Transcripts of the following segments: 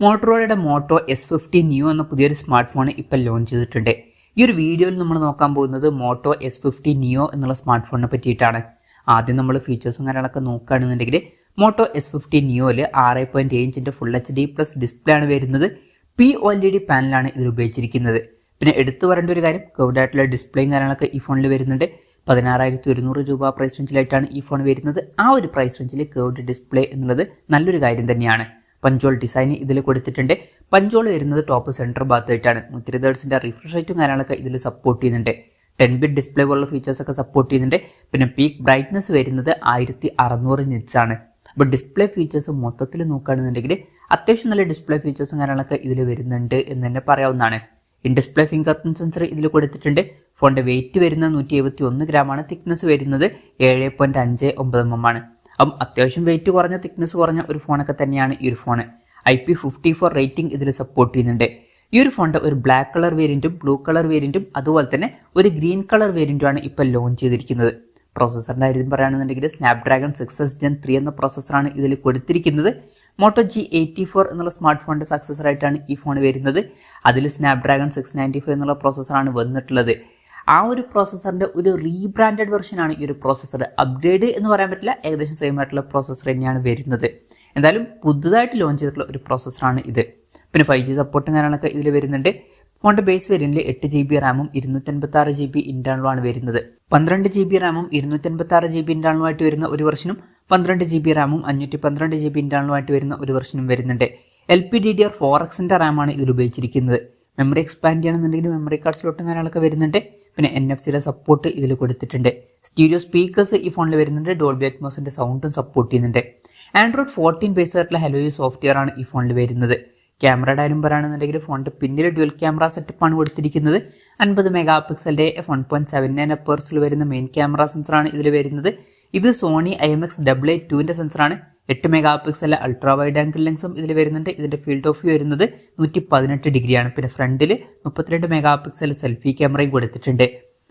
മോട്ടറോളയുടെ motto S50 new എന്ന പുതിയൊരു smart phone ഇപ്പോൾ ലോഞ്ച് ചെയ്തിട്ടുണ്ട്. ഈ ഒരു വീഡിയോയിൽ നമ്മൾ നോക്കാൻ പോകുന്നത് മോട്ടോ S50 ന്യൂ എന്നുള്ള സ്മാർട്ട് ഫോണിനെ പറ്റിയിട്ടാണ്. ആദ്യം നമ്മൾ ഫീച്ചേഴ്സും കാര്യങ്ങളൊക്കെ നോക്കുകയാണെന്നുണ്ടെങ്കിൽ മോട്ടോ S50 ന്യൂവിൽ 6.7 ഇഞ്ചിൻ്റെ ഫുൾ HD പ്ലസ് ഡിസ്പ്ലേ ആണ് വരുന്നത്. POLED പാനലാണ് ഇതിൽ ഉപയോഗിച്ചിരിക്കുന്നത്. പിന്നെ എടുത്തു പറയേണ്ട ഒരു കാര്യം, കർവ്ഡ് ആയിട്ടുള്ള ഡിസ്പ്ലേയും കാര്യങ്ങളൊക്കെ ഈ ഫോണിൽ വരുന്നുണ്ട്. 16,100 രൂപ പ്രൈസ് റേഞ്ചിലായിട്ടാണ് ഈ ഫോൺ വരുന്നത്. ആ ഒരു പ്രൈസ് റേഞ്ചിൽ കർവ്ഡ് ഡിസ്പ്ലേ എന്നുള്ളത് നല്ലൊരു കാര്യം തന്നെയാണ്. പഞ്ചോൾ ഡിസൈൻ ഇതിൽ കൊടുത്തിട്ടുണ്ട്. പഞ്ചോൾ വരുന്നത് ടോപ്പ് സെൻറ്റർ ഭാഗത്തായിട്ടാണ്. 120 ഹെർട്സിൻ്റെ റിഫ്രഷ് റേറ്റും കാര്യങ്ങളൊക്കെ ഇതിൽ സപ്പോർട്ട് ചെയ്യുന്നുണ്ട്. 10 ബിറ്റ് ഡിസ്പ്ലേ പോലുള്ള ഫീച്ചേഴ്സൊക്കെ സപ്പോർട്ട് ചെയ്യുന്നുണ്ട്. പിന്നെ പീക്ക് ബ്രൈറ്റ്നസ് വരുന്നത് 1600 നിറ്റ്സ് ആണ്. അപ്പോൾ ഡിസ്പ്ലേ ഫീച്ചേഴ്സ് മൊത്തത്തിൽ നോക്കുകയാണെന്നുണ്ടെങ്കിൽ അത്യാവശ്യം നല്ല ഡിസ്പ്ലേ ഫീച്ചേഴ്സും കാര്യങ്ങളൊക്കെ ഇതിൽ വരുന്നുണ്ട് എന്ന് തന്നെ പറയാവുന്നതാണ്. In display finger print sensor ഇതിൽ കൊടുത്തിട്ടുണ്ട്. ഫോണിൻ്റെ വെയിറ്റ് വരുന്നത് 171 ഗ്രാമാണ്. തിക്നെസ് വരുന്നത് 7.59 mm ആണ്. അപ്പം അത്യാവശ്യം വെയിറ്റ് കുറഞ്ഞ തിക്നെസ് കുറഞ്ഞ ഒരു ഫോണൊക്കെ തന്നെയാണ് ഈ ഒരു ഫോൺ. IP54 റേറ്റിംഗ് ഇതിൽ സപ്പോർട്ട് ചെയ്യുന്നുണ്ട്. ഈ ഒരു ഫോണിൻ്റെ ഒരു ബ്ലാക്ക് കളർ വേരിയൻറ്റും ബ്ലൂ കളർ വേരിയൻറ്റും അതുപോലെ തന്നെ ഒരു ഗ്രീൻ കളർ വേരിയൻറ്റുമാണ് ഇപ്പോൾ ലോഞ്ച് ചെയ്തിരിക്കുന്നത്. പ്രോസസ്സറിൻ്റെ കാര്യം പറയുകയാണെന്നുണ്ടെങ്കിൽ സ്നാപ്ഡ്രാഗൺ 6S Gen 3 എന്ന പ്രോസസ്സറാണ് ഇതിൽ കൊടുത്തിരിക്കുന്നത്. മോട്ടോ G84 എന്നുള്ള സ്മാർട്ട് ഫോണിൻ്റെ സക്സസറായിട്ടാണ് ഈ ഫോൺ വരുന്നത്. അതിൽ സ്നാപ്ഡ്രാഗൺ 695 എന്നുള്ള പ്രോസസ്സറാണ് വന്നിട്ടുള്ളത്. ആ ഒരു പ്രോസസ്സറിൻ്റെ ഒരു റീബ്രാൻഡഡ് വെർഷനാണ് ഈ ഒരു പ്രോസസ്സർ. അപ്ഗ്രേഡ് എന്ന് പറയാൻ പറ്റില്ല, ഏകദേശം സെയിം ആയിട്ടുള്ള പ്രോസസ്സർ തന്നെയാണ് വരുന്നത്. എന്തായാലും പുതുതായിട്ട് ലോഞ്ച് ചെയ്തിട്ടുള്ള ഒരു പ്രോസസ്സറാണ് ഇത്. പിന്നെ 5G സപ്പോർട്ടും കാര്യങ്ങളൊക്കെ ഇതിൽ വരുന്നുണ്ട്. ഫോണിൻ്റെ ബേസ് വേരിയൻറ്റിൽ 8GB റാമും 256GB ഇൻറ്റേർണലുമാണ് വരുന്നത്. 12GB റാമും 256GB ഇൻറ്റേർണലുമായിട്ട് വരുന്ന ഒരു വെർഷനും 12GB റാമും 512GB ഇൻറ്റേർണലുമായിട്ട് വരുന്ന ഒരു വെർഷനും വരുന്നുണ്ട്. LPDDR4Xൻ്റെ റാമാണ് ഇതിൽ ഉപയോഗിച്ചിരിക്കുന്നത്. മെമ്മറി എക്സ്പാൻഡ് ചെയ്യണമെന്നുണ്ടെങ്കിൽ മെമ്മറി കാർഡ് സ്ലോട്ടും കാര്യങ്ങളൊക്കെ വരുന്നുണ്ട്. പിന്നെ NFC-യുടെ സപ്പോർട്ട് ഇതിൽ കൊടുത്തിട്ടുണ്ട്. സ്റ്റീരിയോ സ്പീക്കേഴ്സ് ഈ ഫോണിൽ വരുന്നുണ്ട്. ഡോൾബി അറ്റ്മോസിൻ്റെ സൗണ്ടും സപ്പോർട്ട് ചെയ്യുന്നുണ്ട്. ആൻഡ്രോയിഡ് 14 ബേസ് ആയിട്ടുള്ള ഹെലോയി സോഫ്റ്റ്വെയർ ആണ് ഈ ഫോണിൽ വരുന്നത്. ക്യാമറയുടെ കാര്യം പറയുകയാണെന്നുണ്ടെങ്കിൽ ഫോണിൻ്റെ പിന്നിൽ ഡ്യുവൽ ക്യാമറ സെറ്റപ്പാണ് കൊടുത്തിരിക്കുന്നത്. 50 മെഗാ പിക്സലിൻ്റെ f1.79 അപ്പേഴ്സിൽ വരുന്ന മെയിൻ ക്യാമറ സെൻസറാണ് ഇതിൽ വരുന്നത്. ഇത് സോണി IMX882ൻ്റെ സെൻസറാണ്. 8 mega pixel ultra wide angle ലെൻസും ഇതിൽ വരുന്നുണ്ട്. ഇതിൻ്റെ ഫീൽഡ് ഓഫ് വ്യൂ വരുന്നത് 118 ഡിഗ്രിയാണ്. പിന്നെ ഫ്രണ്ടിൽ 32 മെഗാ പിക്സൽ സെൽഫി ക്യാമറയും കൊടുത്തിട്ടുണ്ട്.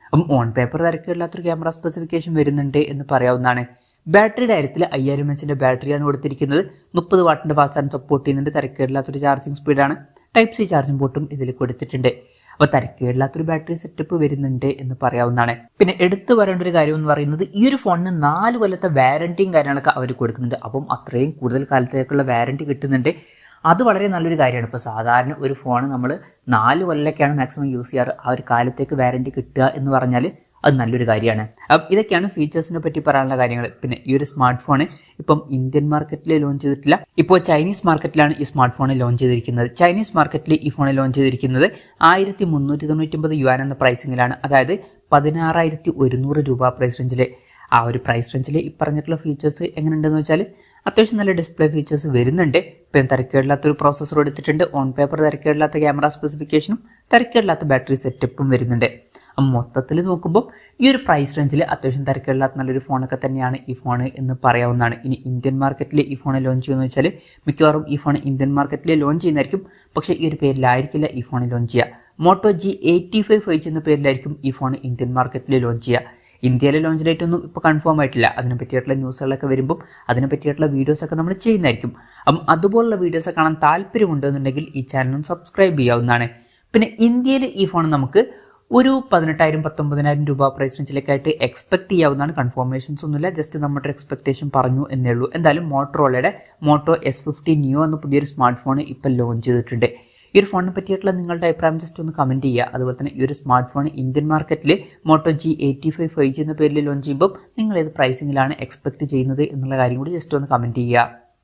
അപ്പം ഓൺ പേപ്പർ തിരക്കില്ലാത്തൊരു ക്യാമറ സ്പെസിഫിക്കേഷൻ വരുന്നുണ്ട് എന്ന് പറയാവുന്നതാണ്. ബാറ്ററിയുടെ കാര്യത്തിൽ 5000 mAh ബാറ്ററിയാണ് കൊടുത്തിരിക്കുന്നത്. 30 വാട്ടിൻ്റെ ഫാസ്റ്റ് ചാർജ് സപ്പോർട്ട് ചെയ്യുന്നുണ്ട്. തിരക്കേടില്ലാത്തൊരു ചാർജിങ് സ്പീഡാണ്. Type-C ചാർജിംഗ് പോർട്ടും ഇതിൽ കൊടുത്തിട്ടുണ്ട്. അപ്പോൾ തിരക്കേടില്ലാത്തൊരു ബാറ്ററി സെറ്റപ്പ് വരുന്നുണ്ട് എന്ന് പറയാവുന്നതാണ്. പിന്നെ എടുത്തു പറയേണ്ട ഒരു കാര്യം എന്ന് പറയുന്നത്, ഈ ഒരു ഫോണിന് 4 കൊല്ലത്തെ വാറണ്ടിയും കാര്യങ്ങളൊക്കെ അവർ കൊടുക്കുന്നുണ്ട്. അപ്പം അത്രയും കൂടുതൽ കാലത്തേക്കുള്ള വാറണ്ടി കിട്ടുന്നുണ്ട്. അത് വളരെ നല്ലൊരു കാര്യമാണ്. ഇപ്പോൾ സാധാരണ ഒരു ഫോൺ നമ്മൾ 4 കൊല്ലമൊക്കെയാണ് മാക്സിമം യൂസ് ചെയ്യാറ്. ആ ഒരു കാലത്തേക്ക് വാറണ്ടി കിട്ടുക എന്ന് പറഞ്ഞാൽ അത് നല്ലൊരു കാര്യമാണ്. അപ്പം ഇതൊക്കെയാണ് ഫീച്ചേഴ്സിനെ പറ്റി പറയാനുള്ള കാര്യങ്ങൾ. പിന്നെ ഈ ഒരു സ്മാർട്ട് ഫോൺ ഇപ്പം ഇന്ത്യൻ മാർക്കറ്റിൽ ലോഞ്ച് ചെയ്തിട്ടില്ല. ഇപ്പോൾ ചൈനീസ് മാർക്കറ്റിലാണ് ഈ സ്മാർട്ട് ഫോൺ ലോഞ്ച് ചെയ്തിരിക്കുന്നത്. ചൈനീസ് മാർക്കറ്റിൽ ഈ ഫോൺ ലോഞ്ച് ചെയ്തിരിക്കുന്നത് 1399 യുവാൻ എന്ന പ്രൈസിങ്ങിലാണ്. അതായത് 16,100 രൂപ പ്രൈസ് റേഞ്ചിൽ. ആ ഒരു പ്രൈസ് റേഞ്ചിൽ ഈ പറഞ്ഞിട്ടുള്ള ഫീച്ചേഴ്സ് എങ്ങനെയുണ്ടെന്ന് വെച്ചാൽ അത്യാവശ്യം നല്ല ഡിസ്പ്ലേ ഫീച്ചേഴ്സ് വരുന്നുണ്ട്. പിന്നെ തിരക്കേടില്ലാത്തൊരു പ്രോസസ്സർ എടുത്തിട്ടുണ്ട്. ഓൺ പേപ്പർ തിരക്കേടില്ലാത്ത ക്യാമറ സ്പെസിഫിക്കേഷനും തിരക്കേടില്ലാത്ത ബാറ്ററി സെറ്റപ്പും വരുന്നുണ്ട്. മൊത്തത്തിൽ നോക്കുമ്പോൾ ഈ ഒരു പ്രൈസ് റേഞ്ചിൽ അത്യാവശ്യം തിരക്കേടില്ലാത്ത നല്ലൊരു ഫോണൊക്കെ തന്നെയാണ് ഈ ഫോൺ എന്ന് പറയാവുന്നതാണ്. ഇനി ഇന്ത്യൻ മാർക്കറ്റിൽ ഈ ഫോൺ ലോഞ്ച് ചെയ്യുമെന്ന് വെച്ചാൽ മിക്കവാറും ഈ ഫോൺ ഇന്ത്യൻ മാർക്കറ്റിൽ ലോഞ്ച് ചെയ്യുന്നതായിരിക്കും. പക്ഷേ ഈ ഒരു പേരിലായിരിക്കില്ല ഈ ഫോൺ ലോഞ്ച് ചെയ്യുക. മോട്ടോ G85 5G എന്ന പേരിലായിരിക്കും ഈ ഫോൺ ഇന്ത്യൻ മാർക്കറ്റിൽ ലോഞ്ച് ചെയ്യുക. ഇന്ത്യയിലെ ലോഞ്ച് ഡേറ്റ് ഒന്നും ഇപ്പോൾ കൺഫേം ആയിട്ടില്ല. അതിനെ പറ്റിയിട്ടുള്ള ന്യൂസുകളൊക്കെ വരുമ്പോൾ അതിനെ പറ്റിയിട്ടുള്ള വീഡിയോസൊക്കെ നമ്മൾ ചെയ്യുന്നതായിരിക്കും. അപ്പം അതുപോലുള്ള വീഡിയോസ് കാണാൻ താല്പര്യമുണ്ടെന്നുണ്ടെങ്കിൽ ഈ ചാനലും സബ്സ്ക്രൈബ് ചെയ്യാവുന്നതാണ്. പിന്നെ ഇന്ത്യയിൽ ഈ ഫോൺ നമുക്ക് ഒരു 18,000-19,000 രൂപ പ്രൈസ് റേഞ്ചിലേക്കായിട്ട് എക്സ്പെക്ട് ചെയ്യാവുന്നതാണ്. കൺഫർമേഷൻസ് ഒന്നുമില്ല, ജസ്റ്റ് നമ്മുടെ എക്സ്പെക്ടേഷൻ പറഞ്ഞു എന്നേ ഉള്ളൂ. എന്തായാലും മോട്ടറോളയുടെ മോട്ടോ S50 ന്യൂ എന്ന പുതിയൊരു സ്മാർട്ട് ഫോൺ ഇപ്പോൾ ലോഞ്ച് ചെയ്തിട്ടുണ്ട്. ഈ ഒരു ഫോണിനെ പറ്റിയിട്ടുള്ള നിങ്ങളുടെ അഭിപ്രായം ജസ്റ്റ് ഒന്ന് കമൻറ്റ് ചെയ്യുക. അതുപോലെ തന്നെ ഈ ഒരു സ്മാർട്ട് ഫോൺ ഇന്ത്യൻ മാർക്കറ്റിൽ മോട്ടോ G85 5G എന്ന പേരിൽ ലോഞ്ച് ചെയ്യുമ്പോൾ നിങ്ങൾ ഏത് പ്രൈസിങ്ങിലാണ് എക്സ്പെക്ട് ചെയ്യുന്നത് എന്നുള്ള കാര്യം കൂടി ജസ്റ്റ് ഒന്ന് കമൻറ്റ് ചെയ്യുക.